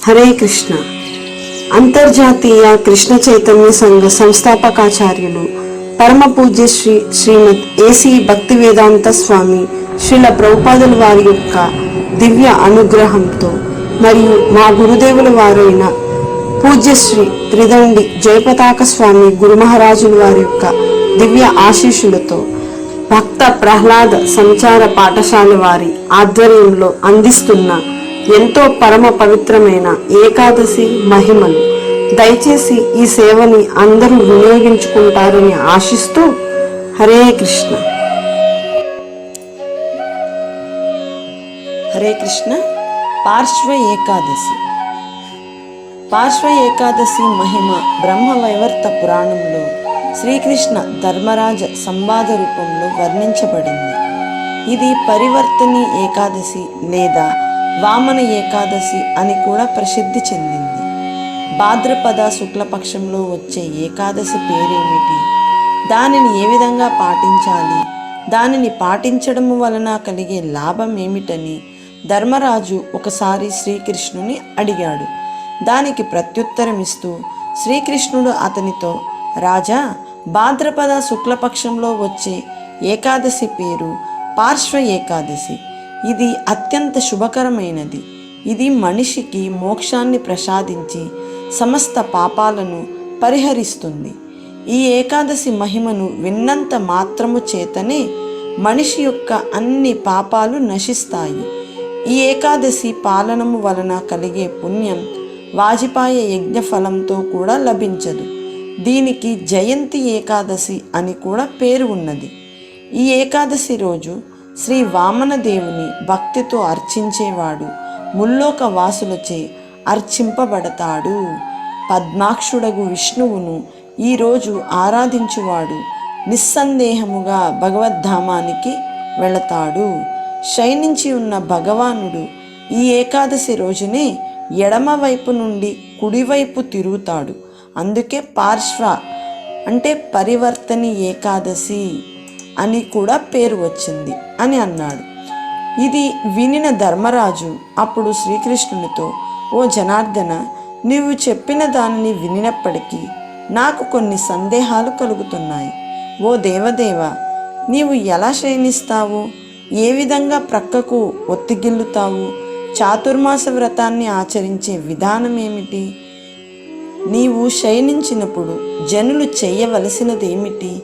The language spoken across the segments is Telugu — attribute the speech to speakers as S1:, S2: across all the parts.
S1: హరే కృష్ణ. అంతర్జాతీయ కృష్ణ చైతన్య సంఘ సంస్థాపకాచార్యులు పరమ పూజ్య శ్రీమద్ ఏసీ భక్తి వేదాంత స్వామి శ్రీల ప్రభుపాదుల వారి యొక్క దివ్య అనుగ్రహంతో మరియు మా గురుదేవుల వారైన పూజ్యశ్రీ త్రిదండి జయపతాక స్వామి గురు మహారాజుల వారి యొక్క దివ్య ఆశీస్సులతో భక్త ప్రహ్లాద సంచార పాఠశాల వారి ఆధ్వర్యంలో అందిస్తున్న ఎంతో పరమ పవిత్రమైన ఏకాదశి మహిమలు, దయచేసి ఈ సేవని అందరూ వినియోగించుకుంటారని ఆశిస్తూ హరే కృష్ణ.
S2: హరే కృష్ణ. పార్శ్వ ఏకాదశి. పార్శ్వ ఏకాదశి మహిమ బ్రహ్మవైవర్త పురాణంలో శ్రీకృష్ణ ధర్మరాజ సంవాద రూపంలో వర్ణించబడింది. ఇది పరివర్తని ఏకాదశి లేదా వామన ఏకాదశి అని కూడా ప్రసిద్ధి చెందింది. భాద్రపద శుక్లపక్షంలో వచ్చే ఏకాదశి పేరేమిటి, దానిని ఏ విధంగా పాటించాలి, దానిని పాటించడం వలన కలిగే లాభం ఏమిటని ధర్మరాజు ఒకసారి శ్రీకృష్ణుని అడిగాడు. దానికి ప్రత్యుత్తరం ఇస్తూ శ్రీకృష్ణుడు అతనితో, రాజా, భాద్రపద శుక్లపక్షంలో వచ్చే ఏకాదశి పేరు పార్శ్వ ఏకాదశి. ఇది అత్యంత శుభకరమైనది. ఇది మనిషికి మోక్షాన్ని ప్రసాదించి సమస్త పాపాలను పరిహరిస్తుంది. ఈ ఏకాదశి మహిమను విన్నంత మాత్రము చేతనే మనిషి యొక్క అన్ని పాపాలు నశిస్తాయి. ఈ ఏకాదశి పాలనము వలన కలిగే పుణ్యం వాజిపాయ యజ్ఞ ఫలంతో కూడా లభించదు. దీనికి జయంతి ఏకాదశి అని కూడా పేరు ఉన్నది. ఈ ఏకాదశి రోజు శ్రీ వామనదేవుని భక్తితో అర్చించేవాడు ముల్లోక వాసులచే అర్చింపబడతాడు. పద్మాక్షుడగు విష్ణువును ఈరోజు ఆరాధించువాడు నిస్సందేహముగా భగవద్ధామానికి వెళతాడు. శయనించి ఉన్న భగవానుడు ఈ ఏకాదశి రోజునే ఎడమవైపు నుండి కుడివైపు తిరుగుతాడు. అందుకే పార్శ్వ అంటే పరివర్తని ఏకాదశి అని కూడా పేరు వచ్చింది అని అన్నాడు. ఇది వినిన ధర్మరాజు అప్పుడు శ్రీకృష్ణునితో, ఓ జనార్దన, నీవు చెప్పిన దానిని వినినప్పటికీ నాకు కొన్ని సందేహాలు కలుగుతున్నాయి. ఓ దేవదేవ, నీవు ఎలా శయనిస్తావు, ఏ విధంగా ప్రక్కకు ఒత్తిగిల్లుతావు, చాతుర్మాస వ్రతాన్ని ఆచరించే విధానం ఏమిటి, నీవు శయనించినప్పుడు జనులు చేయవలసినదేమిటి,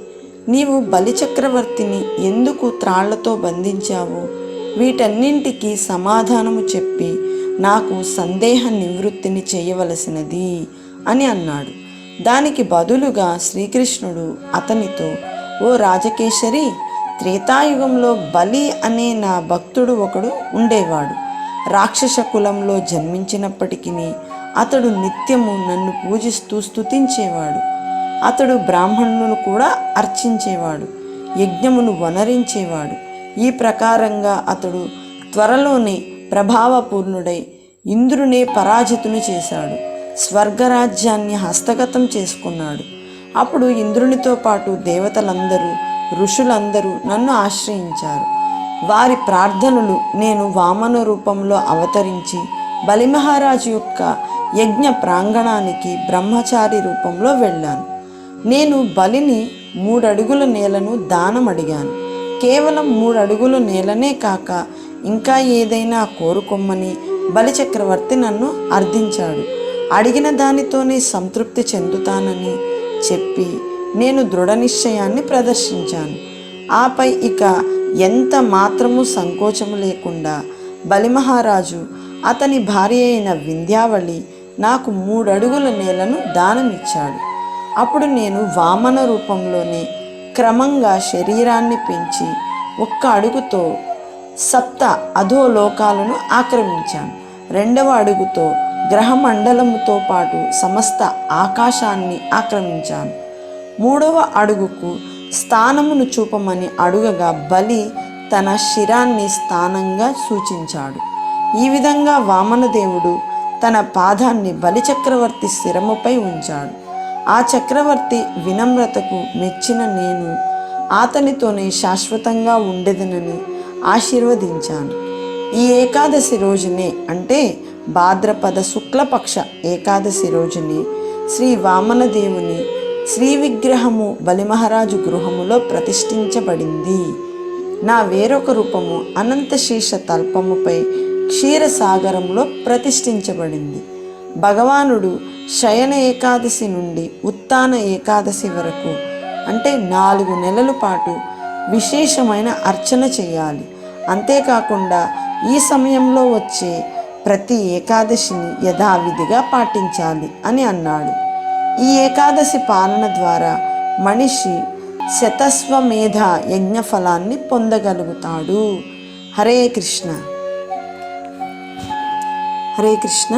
S2: నీవు బలిచక్రవర్తిని ఎందుకు త్రాళ్లతో బంధించావు, వీటన్నింటికీ సమాధానము చెప్పి నాకు సందేహ నివృత్తిని చేయవలసినది అని అన్నాడు. దానికి బదులుగా శ్రీకృష్ణుడు అతనితో, ఓ రాజకేశరి, త్రేతాయుగంలో బలి అనే నా భక్తుడు ఒకడు ఉండేవాడు. రాక్షస కులంలో జన్మించినప్పటికీ అతడు నిత్యము నన్ను పూజిస్తూ స్తుతించేవాడు. అతడు బ్రాహ్మణులను కూడా అర్చించేవాడు, యజ్ఞమును వనరించేవాడు. ఈ ప్రకారంగా అతడు త్వరలోనే ప్రభావపూర్ణుడై ఇంద్రునే పరాజితుని చేశాడు. స్వర్గరాజ్యాన్ని హస్తగతం చేసుకున్నాడు. అప్పుడు ఇంద్రునితో పాటు దేవతలందరూ, ఋషులందరూ నన్ను ఆశ్రయించారు. వారి ప్రార్థనలు నేను వామన రూపంలో అవతరించి బలిమహారాజు యొక్క యజ్ఞ ప్రాంగణానికి బ్రహ్మచారి రూపంలో వెళ్ళాను. నేను బలిని 3 అడుగుల నేలను దానం అడిగాను. కేవలం 3 అడుగుల నేలనే కాక ఇంకా ఏదైనా కోరుకొమ్మని బలిచక్రవర్తి నన్ను అర్థించాడు. అడిగిన దానితోనే సంతృప్తి చెందుతానని చెప్పి నేను దృఢ నిశ్చయాన్ని ప్రదర్శించాను. ఆపై ఇక ఎంత మాత్రము సంకోచము లేకుండా బలిమహారాజు, అతని భార్య అయిన వింధ్యావళి నాకు 3 అడుగుల నేలను దానమిచ్చాడు. అప్పుడు నేను వామన రూపంలోనే క్రమంగా శరీరాన్ని పెంచి 1 అడుగుతో 7 అధోలోకాలను ఆక్రమించాను. 2వ అడుగుతో గ్రహమండలముతో పాటు సమస్త ఆకాశాన్ని ఆక్రమించాను. 3వ అడుగుకు స్థానమును చూపమని అడుగగా బలి తన శిరాన్ని స్థానంగా సూచించాడు. ఈ విధంగా వామనదేవుడు తన పాదాన్ని బలిచక్రవర్తి శిరముపై ఉంచాడు. ఆ చక్రవర్తి వినమ్రతకు మెచ్చిన నేను అతనితోనే శాశ్వతంగా ఉండేదనని ఆశీర్వదించాను. ఈ ఏకాదశి రోజునే అంటే భాద్రపద శుక్లపక్ష ఏకాదశి రోజుని శ్రీ వామనదేవుని శ్రీ విగ్రహము బలిమహారాజు గృహములో ప్రతిష్ఠించబడింది. నా వేరొక రూపము అనంతశేష తల్పముపై క్షీరసాగరంలో ప్రతిష్ఠించబడింది. భగవానుడు శయన ఏకాదశి నుండి ఉత్థాన ఏకాదశి వరకు అంటే 4 నెలల పాటు విశేషమైన అర్చన చేయాలి. అంతేకాకుండా ఈ సమయంలో వచ్చే ప్రతి ఏకాదశిని యథావిధిగా పాటించాలి అని అన్నాడు. ఈ ఏకాదశి పాలన ద్వారా మనిషి శతస్వమేధ యజ్ఞఫలాన్ని పొందగలుగుతాడు. హరే కృష్ణ. హరే కృష్ణ.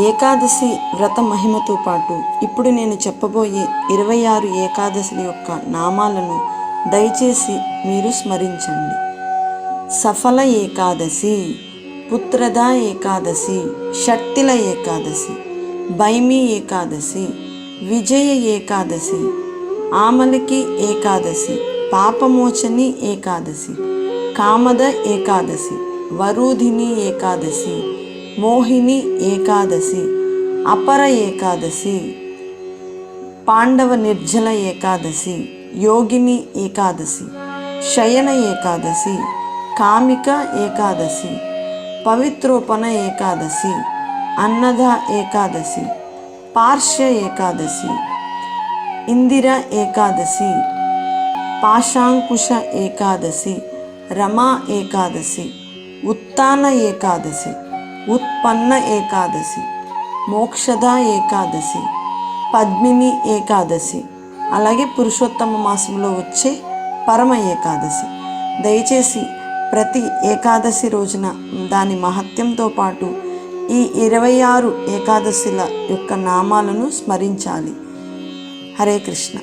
S2: ఏకాదశి వ్రత మహిమతో పాటు ఇప్పుడు నేను చెప్పబోయే 26 ఏకాదశుల యొక్క నామాలను దయచేసి మీరు స్మరించండి. సఫల ఏకాదశి, పుత్రద ఏకాదశి, షట్టిల ఏకాదశి, భైమి ఏకాదశి, విజయ ఏకాదశి, ఆమలకి ఏకాదశి, పాపమోచని ఏకాదశి, కామద ఏకాదశి, వరూధిని ఏకాదశి, మోహిని ఏకాదశి, అపర ఏకాదశి, పాండవ నిర్జల ఏకాదశి, యోగిని ఏకాదశి, శయన ఏకాదశి, కామిక ఏకాదశి, పవిత్రోపన ఏకాదశి, అన్నద ఏకాదశి, పార్శ్వ ఏకాదశి, ఇందిర ఏకాదశి, పాశాంకుశ ఏకాదశి, రమా ఏకాదశి, ఉత్థాన ఏకాదశి, ఉత్పన్న ఏకాదశి, మోక్షద ఏకాదశి, పద్మిని ఏకాదశి, అలాగే పురుషోత్తమ మాసంలో వచ్చే పరమ ఏకాదశి. దయచేసి ప్రతి ఏకాదశి రోజున దాని మహత్యంతో పాటు ఈ 26 ఏకాదశుల యొక్క నామాలను స్మరించాలి. హరే కృష్ణ.